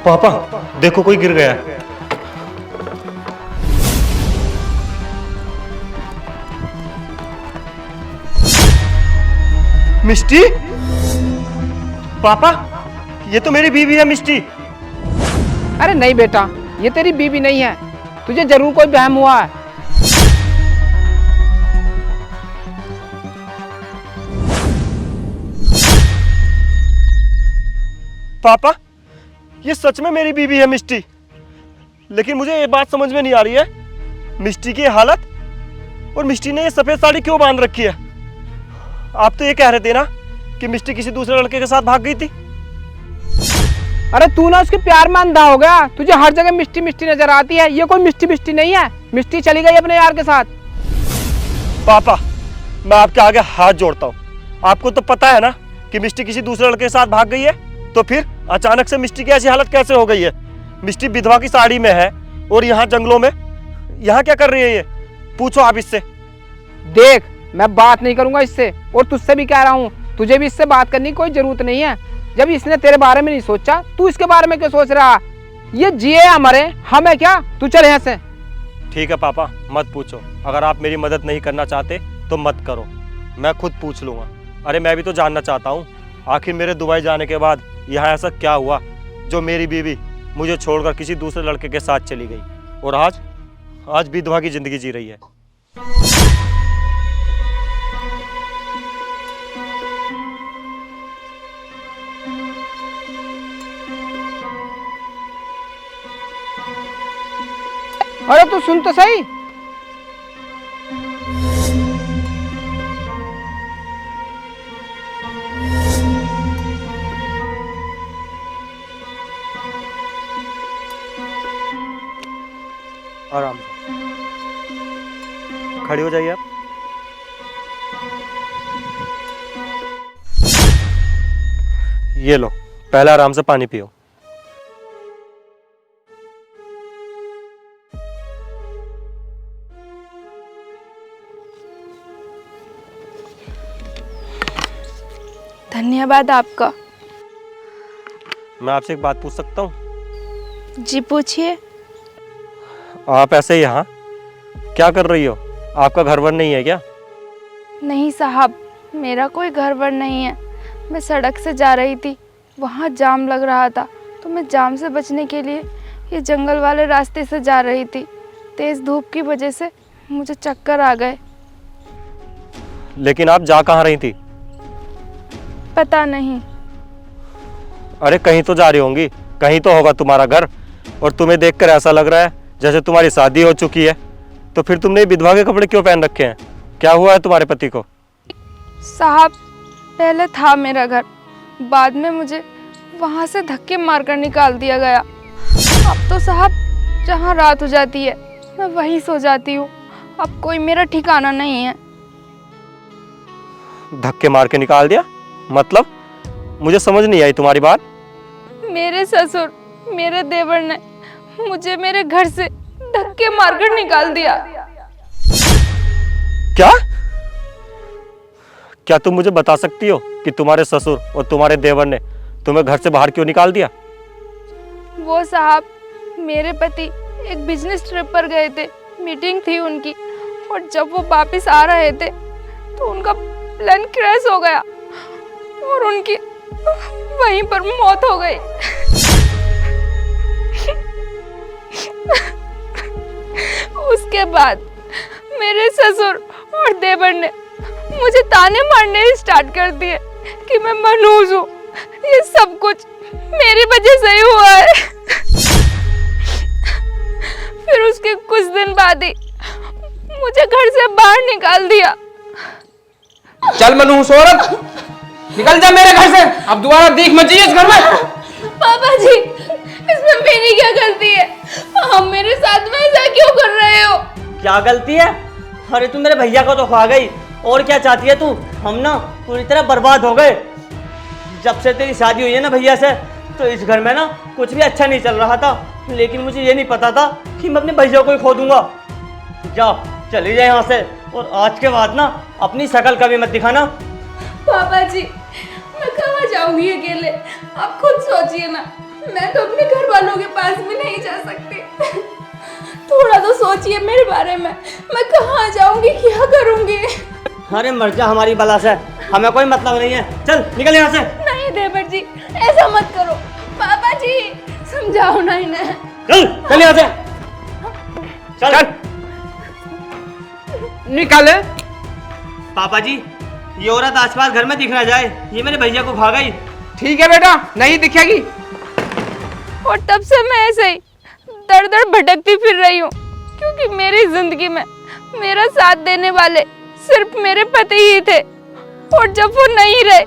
पापा देखो कोई गिर गया है। मिष्टी, पापा ये तो मेरी बीवी है मिष्टी। अरे नहीं बेटा, ये तेरी बीवी नहीं है, तुझे जरूर कोई वहम हुआ है। पापा ये सच में मेरी बीवी है मिष्टी, लेकिन मुझे ये बात समझ में नहीं आ रही है, मिष्टी की हालत और मिष्टी ने ये सफेद साड़ी क्यों बांध रखी है। आप तो ये कह रहे थे ना कि मिष्टी किसी दूसरे लड़के के साथ भाग गई थी। अरे तू ना उसके प्यार में अंधा हो गया, तुझे हर जगह मिष्टी मिष्टी नजर आती है। ये कोई मिष्टी मिष्टी नहीं है, मिष्टी चली गई अपने यार के साथ। पापा मैं आपके आगे हाथ जोड़ता हूँ, आपको तो पता है ना कि मिष्टी किसी दूसरे लड़के के साथ भाग गई है, तो फिर अचानक से मिष्टी की ऐसी हालत कैसे हो गई है। मिष्टी विधवा की साड़ी में है और यहाँ जंगलों में, यहाँ क्या कर रही है ये, पूछो आप इससे। देख मैं बात नहीं करूंगा इससे, और तुझसे भी कह रहा हूँ, तुझे भी इससे बात करने की कोई जरूरत नहीं है। जब इसने तेरे बारे में नहीं सोचा, तू इसके बारे में क्यों सोच रहा। ये जिए या मरे हमें क्या, तू चल यहाँ से। ठीक है पापा मत पूछो, अगर आप मेरी मदद नहीं करना चाहते तो मत करो, मैं खुद पूछ लूँगा। अरे मैं भी तो जानना चाहता हूँ, आखिर मेरे दुबई जाने के बाद यहाँ ऐसा क्या हुआ जो मेरी बीवी मुझे छोड़कर किसी दूसरे लड़के के साथ चली गई और आज विधवा की जिंदगी जी रही है। अरे तू सुन तो सही। आराम से खड़ी हो जाइए आप। ये लो पहले आराम से पानी पियो। धन्यवाद आपका। मैं आपसे एक बात पूछ सकता हूँ? जी पूछिए। आप ऐसे यहाँ क्या कर रही हो, आपका घर वर नहीं है क्या? नहीं साहब, मेरा कोई घर वर नहीं है। मैं सड़क से जा रही थी, वहाँ जाम लग रहा था, तो मैं जाम से बचने के लिए ये जंगल वाले रास्ते से जा रही थी। तेज़ धूप की वजह से मुझे चक्कर आ गए। लेकिन आप जा कहाँ रही थी? पता नहीं। अरे कहीं तो जा रही होंगी, कहीं तो होगा तुम्हारा घर, और तुम्हें देखकर ऐसा लग रहा है जैसे तुम्हारी शादी हो चुकी है, तो फिर तुमने विधवा के कपड़े क्यों पहन रखे हैं? क्या हुआ है तुम्हारे पति को? साहब पहले था मेरा घर, बाद में मुझे वहाँ से धक्के मारकर निकाल दिया गया। अब तो साहब जहाँ रात हो जाती है मैं वहीं सो जाती हूँ, अब कोई मेरा ठिकाना नहीं है। धक्के मार के निकाल दिया मतलब? मुझे समझ नहीं आई तुम्हारी बात। मेरे ससुर, मेरे देवर ने मुझे मेरे घर से धक्के मारकर निकाल दिया। क्या क्या तुम मुझे बता सकती हो कि तुम्हारे ससुर और तुम्हारे देवर ने तुम्हें घर से बाहर क्यों निकाल दिया? वो साहब मेरे पति एक बिजनेस ट्रिप पर गए थे, मीटिंग थी उनकी, और जब वो वापस आ रहे थे तो उनका प्लेन क्रैश हो गया और उनकी वहीं पर मौत हो गई। उसके बाद मेरे ससुर और देवर ने मुझे ताने मारने स्टार्ट कर दिए कि मैं मनहूस हूँ, ये सब कुछ मेरी वजह से ही हुआ है। फिर उसके कुछ दिन बाद ही मुझे घर से बाहर निकाल दिया। चल मनहूस औरत, निकल जा मेरे घर से, अब दोबारा देख मत जाइए इस घर में। पापा जी इसमें मेरी क्या गलती है, हम मेरे साथ में ऐसा क्यों कर रहे हो? क्या गलती है? अरे तू मेरे भैया को तो खा गई, और क्या चाहती है तू? हम ना पूरी तरह बर्बाद हो गए। जब से तेरी शादी हुई है ना भैया से, तो इस घर में ना कुछ भी अच्छा नहीं चल रहा था, लेकिन मुझे ये नहीं पता था कि मैं अपने भैया को ही खो दूंगा। जा चली जाए यहाँ से, और आज के बाद ना अपनी शक्ल कभी मत दिखाना। पापा जी मैं कहाँ जाऊंगी अकेले, आप खुद सोचिए ना, मैं तो अपने घर वालों के पास भी नहीं जा सकती। थोड़ा तो सोचिए मेरे बारे में, मैं कहाँ जाऊंगी, क्या करूंगी। अरे मर जा हमारी बला से, हमें कोई मतलब नहीं है। चल निकल यहाँ से। नहीं देवर जी, ऐसा मत करो। पापा जी समझाओ ना इन्हें। चल चल यहाँ से, चल निकल। पापा जी ये औरत आसपास घर में दिख ना जाए, ये मेरे भैया को खा गई। ठीक है बेटा, नहीं दिखेगी। और तब से मैं ऐसे ही दर दर भटकती फिर रही हूँ, क्योंकि मेरी जिंदगी में मेरा साथ देने वाले सिर्फ मेरे पति ही थे। और जब वो नहीं रहे,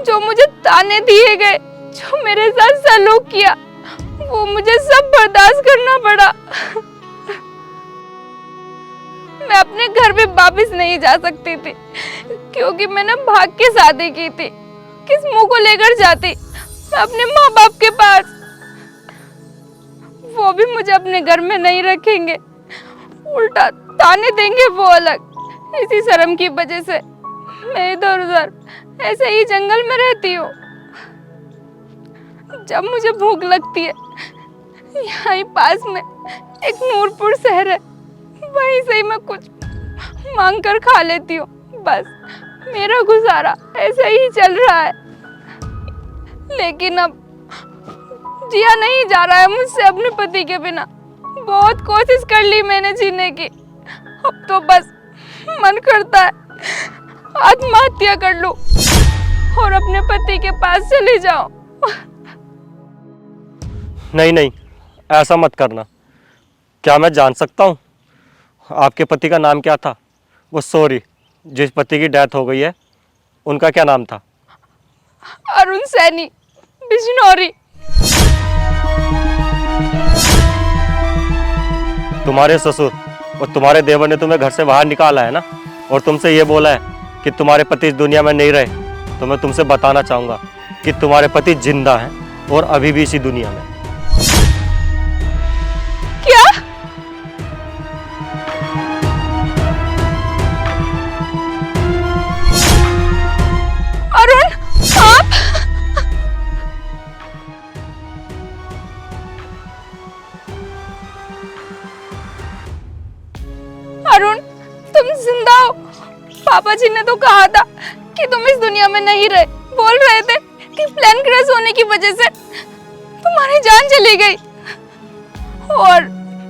जो मुझे ताने दिए गए, जो मेरे साथ सलूक किया, वो मुझे सब बर्दाश्त करना पड़ा। मैं अपने घर भी वापस नहीं जा सकती थी, क्योंकि मैंने भाग के शादी की थी। किस मुंह को लेकर जाती मैं अपने माँ बाप के पास? वो भी मुझे अपने घर में नहीं रखेंगे, उल्टा ताने देंगे वो अलग। इसी शर्म की वजह से मैं इधर उधर ऐसे ही जंगल में रहती हूँ। जब मुझे भूख लगती है, यहाँ ही पास में एक नूरपुर शहर है, वहीं से ही मैं कुछ मांग कर खा लेती हूँ। बस मेरा गुजारा ऐसे ही चल रहा है। लेकिन अब जिया नहीं जा रहा है मुझसे अपने पति के बिना। बहुत कोशिश कर ली मैंने जीने की, अब तो बस मन करता है आत्महत्या कर लूं और अपने पति के पास चले जाऊं। नहीं नहीं, ऐसा मत करना। क्या मैं जान सकता हूँ आपके पति का नाम क्या था? वो सॉरी, जिस पति की डेथ हो गई है उनका क्या नाम था? अरुण सैनी बिजनौरी। तुम्हारे ससुर और तुम्हारे देवर ने तुम्हें घर से बाहर निकाला है ना, और तुमसे ये बोला है कि तुम्हारे पति इस दुनिया में नहीं रहे। तो मैं तुमसे बताना चाहूँगा कि तुम्हारे पति जिंदा हैं और अभी भी इसी दुनिया में। क्या? अरुण, आप? अरुण, तुम जिंदा हो? पापा जी ने तो कहा था कि तुम इस दुनिया में नहीं रहे। बोल रहे थे कि प्लेन क्रैश होने की वजह से तुम्हारी जान चली गई। और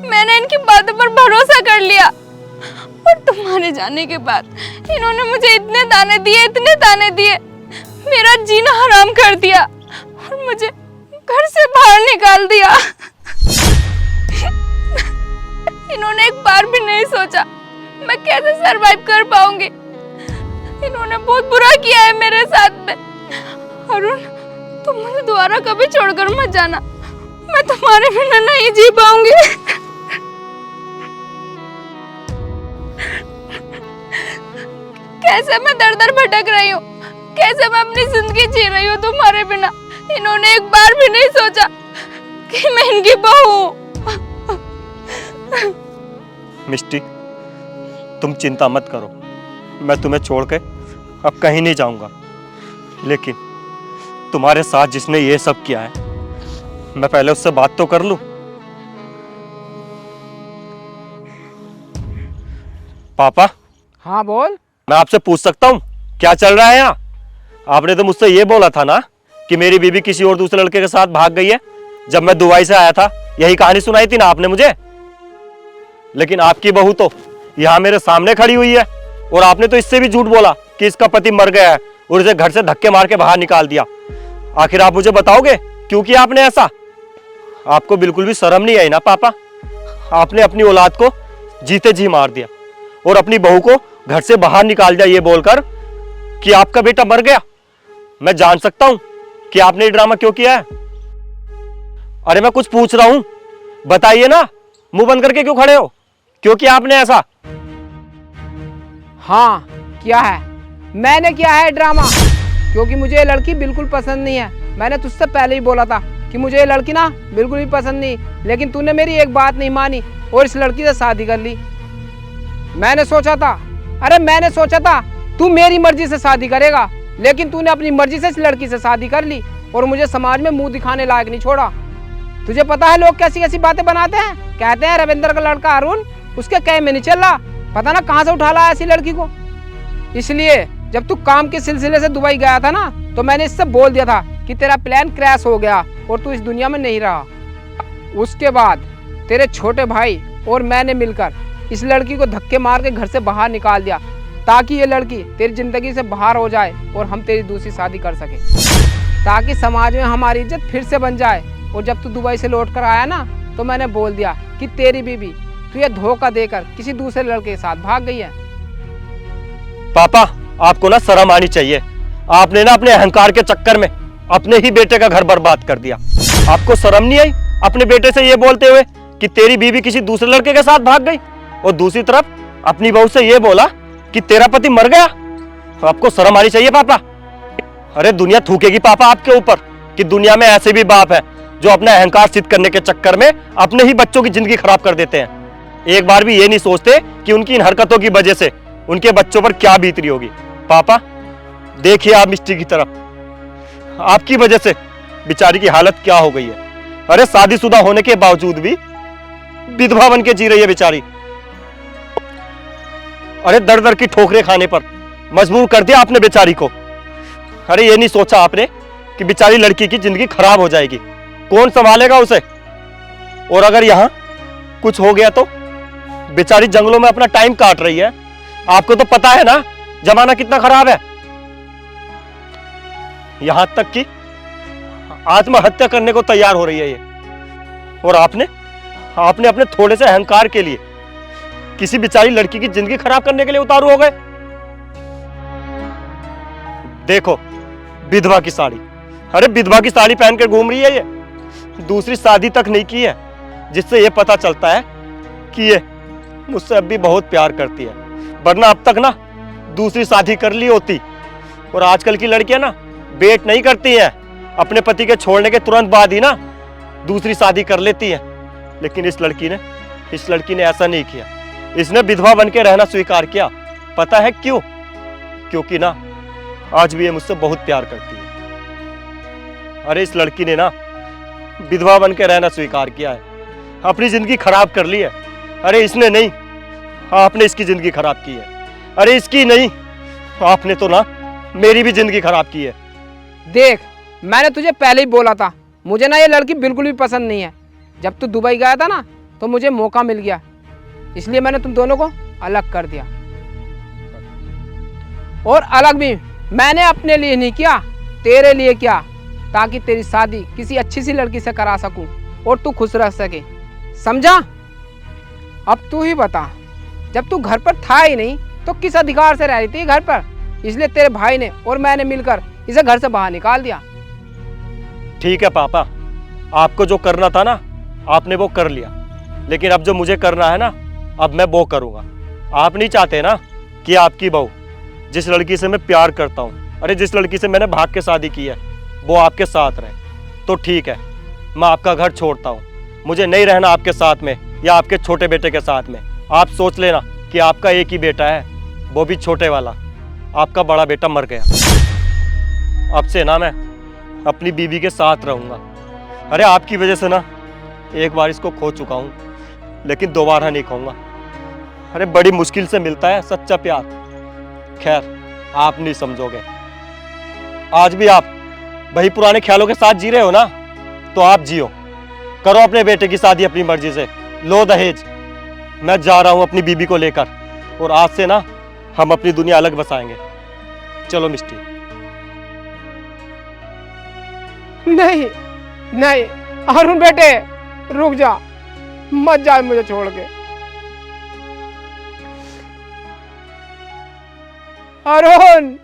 मैंने इनकी बातों पर भरोसा कर लिया, और तुम्हारे जाने के बाद इन्होंने मुझे इतने ताने दिए, मेरा जीना हराम कर दिया और मुझे घर से बाहर निकाल दिया। इन्होंने एक बार भी नहीं सोचा मैं कैसे सरवाइव कर पाऊंगी। इन्होंने बहुत बुरा किया है मेरे साथ में। अरुण, तुम मुझे दोबारा कभी छोड़कर मत जाना, मैं तुम्हारे बिना नहीं जी पाऊंगी। कैसे मैं दर दर भटक रही हूँ, कैसे मैं अपनी जिंदगी जी रही हूँ तुम्हारे बिना। इन्होंने एक बार भी नहीं सोचा कि मैं इनकी बहू हूँ। मिष्टी, तुम चिंता मत करो, मैं तुम्हें छोड़ के अब कहीं नहीं जाऊंगा। लेकिन तुम्हारे साथ जिसने ये सब किया है, मैं पहले उससे बात तो कर लूं। पापा, हाँ बोल। मैं आपसे पूछ सकता हूँ क्या चल रहा है यहाँ? आपने तो मुझसे ये बोला था ना कि मेरी बीवी किसी और दूसरे लड़के के साथ भाग गई है। जब मैं दुबई से आया था यही कहानी सुनाई थी ना आपने मुझे। लेकिन आपकी बहू तो यहाँ मेरे सामने खड़ी हुई है, और आपने तो इससे भी झूठ बोला कि इसका पति मर गया है और इसे घर से धक्के मार के बाहर निकाल दिया। आखिर आप मुझे बताओगे क्यों किया आपने ऐसा? आपको बिल्कुल भी शर्म नहीं आई ना पापा? आपने अपनी औलाद को जीते जी मार दिया और अपनी बहू को घर से बाहर निकाल दिया ये बोलकर कि आपका बेटा मर गया। मैं जान सकता हूं कि आपने ये ड्रामा क्यों किया है? अरे मैं कुछ पूछ रहा हूं, बताइए ना, मुंह बंद करके क्यों खड़े हो? क्यों किया आपने ऐसा? हाँ क्या है, मैंने किया है ड्रामा, क्योंकि मुझे ये लड़की बिल्कुल पसंद नहीं है। मैंने तुझसे पहले ही बोला था कि मुझे ये लड़की ना बिल्कुल भी पसंद नहीं, लेकिन तूने मेरी एक बात नहीं मानी और इस लड़की से शादी कर ली। मैंने सोचा था तू मेरी मर्जी से शादी करेगा, लेकिन तूने अपनी मर्जी से इस लड़की से शादी कर ली। और मुझे समाज में मुंह दिखाने लायक नहीं छोड़ा। तुझे पता है लोग कैसी कैसी बातें बनाते हैं, कहते हैं रविंद्र का लड़का अरुण उसके कहे में नहीं चल रहा, पता ना कहाँ से उठा लाया ऐसी लड़की को। इसलिए जब तू काम के सिलसिले से दुबई गया था ना, तो मैंने इससे बोल दिया था कि तेरा प्लान क्रैश हो गया और तू इस दुनिया में नहीं रहा। उसके बाद तेरे छोटे भाई और मैंने मिलकर इस लड़की को धक्के मार के घर से बाहर निकाल दिया, ताकि ये लड़की तेरी जिंदगी से बाहर हो जाए और हम तेरी दूसरी शादी कर सके, ताकि समाज में हमारी इज्जत फिर से बन जाए। और जब तू दुबई से लौट कर आया ना, तो मैंने बोल दिया कि तेरी बीबी तुझे धोखा देकर किसी दूसरे लड़के के साथ भाग गई है। पापा आपको ना शर्म आनी चाहिए। आपने ना अपने अहंकार के चक्कर में अपने ही बेटे का घर बर्बाद कर दिया। आपको शर्म नहीं आई अपने बेटे से ये बोलते हुए कि तेरी बीवी किसी दूसरे लड़के के साथ भाग गई, और दूसरी तरफ अपनी बहू से ये बोला कि तेरा पति मर गया। आपको शर्म आनी चाहिए पापा। अरे दुनिया थूकेगी पापा आपके ऊपर कि दुनिया में ऐसे भी बाप हैं जो अपना अहंकार सिद्ध करने के चक्कर में अपने ही बच्चों की जिंदगी खराब कर देते हैं। एक बार भी ये नहीं सोचते कि उनकी इन हरकतों की वजह से उनके बच्चों पर क्या बीत रही होगी। पापा देखिए आप मिस्टी की तरफ, आपकी वजह से बेचारी की हालत क्या हो गई है। अरे शादीशुदा होने के बावजूद भी विधवा बन के जी रही है बेचारी। अरे दर दर की ठोकरें खाने पर मजबूर कर दिया आपने बेचारी को। अरे ये नहीं सोचा आपने कि बेचारी लड़की की जिंदगी खराब हो जाएगी, कौन संभालेगा उसे। और अगर यहां कुछ हो गया तो बेचारी जंगलों में अपना टाइम काट रही है। आपको तो पता है ना जमाना कितना खराब है, यहां तक कि आत्महत्या करने को तैयार हो रही है ये। और आपने अपने थोड़े से अहंकार के लिए किसी बेचारी लड़की की जिंदगी खराब करने के लिए उतारू हो गए। देखो विधवा की साड़ी, अरे विधवा की साड़ी पहन कर घूम रही है ये, दूसरी शादी तक नहीं की है, जिससे ये पता चलता है कि ये मुझसे अब भी बहुत प्यार करती है, वरना अब तक ना दूसरी शादी कर ली होती। और आजकल की लड़कियां ना वेट नहीं करती हैं, अपने पति के छोड़ने के तुरंत बाद ही ना दूसरी शादी कर लेती हैं। लेकिन इस लड़की ने ऐसा नहीं किया, इसने विधवा बन के रहना स्वीकार किया। पता है क्यों? क्योंकि ना आज भी ये मुझसे बहुत प्यार करती है। अरे इस लड़की ने ना विधवा बन के रहना स्वीकार किया है, अपनी जिंदगी खराब कर ली है। अरे इसने नहीं, आपने इसकी जिंदगी खराब की है। अरे इसकी नहीं, आपने तो ना मेरी भी जिंदगी खराब की है। देख मैंने तुझे पहले ही बोला था, मुझे ना ये लड़की बिल्कुल भी पसंद नहीं है। जब तू दुबई गया था ना, तो मुझे मौका मिल गया, इसलिए मैंने तुम दोनों को अलग कर दिया। और अलग भी मैंने अपने लिए नहीं किया, तेरे लिए किया, ताकि तेरी शादी किसी अच्छी सी लड़की से करा सकूं और तू खुश रह सके, समझा? अब तू ही बता, जब तू घर पर था ही नहीं तो किस अधिकार से रह रही थी घर पर? इसलिए तेरे भाई ने और मैंने मिलकर इसे घर से बाहर निकाल दिया। ठीक है पापा, आपको जो करना था ना आपने वो कर लिया, लेकिन अब जो मुझे करना है ना अब मैं वो करूँगा। आप नहीं चाहते ना कि आपकी बहू जिस लड़की से मैं प्यार करता हूँ, अरे जिस लड़की से मैंने भाग के शादी की है, वो आपके साथ रहे, तो ठीक है मैं आपका घर छोड़ता हूँ। मुझे नहीं रहना आपके साथ में या आपके छोटे बेटे के साथ में। आप सोच लेना कि आपका एक ही बेटा है, वो भी छोटे वाला। आपका बड़ा बेटा मर गया, अब से ना मैं अपनी बीवी के साथ रहूँगा। अरे आपकी वजह से ना एक बार इसको खो चुका हूँ, लेकिन दोबारा नहीं खोऊंगा। अरे बड़ी मुश्किल से मिलता है सच्चा प्यार। खैर आप नहीं समझोगे, आज भी आप वही पुराने ख्यालों के साथ जी रहे हो ना, तो आप जियो, करो अपने बेटे की शादी अपनी मर्जी से, लो दहेज। मैं जा रहा हूँ अपनी बीबी को लेकर, और आज से ना हम अपनी दुनिया अलग बसाएंगे। चलो मिस्टी। नहीं नहीं अरुण बेटे रुक जा, मत जा मुझे छोड़ के। अरुण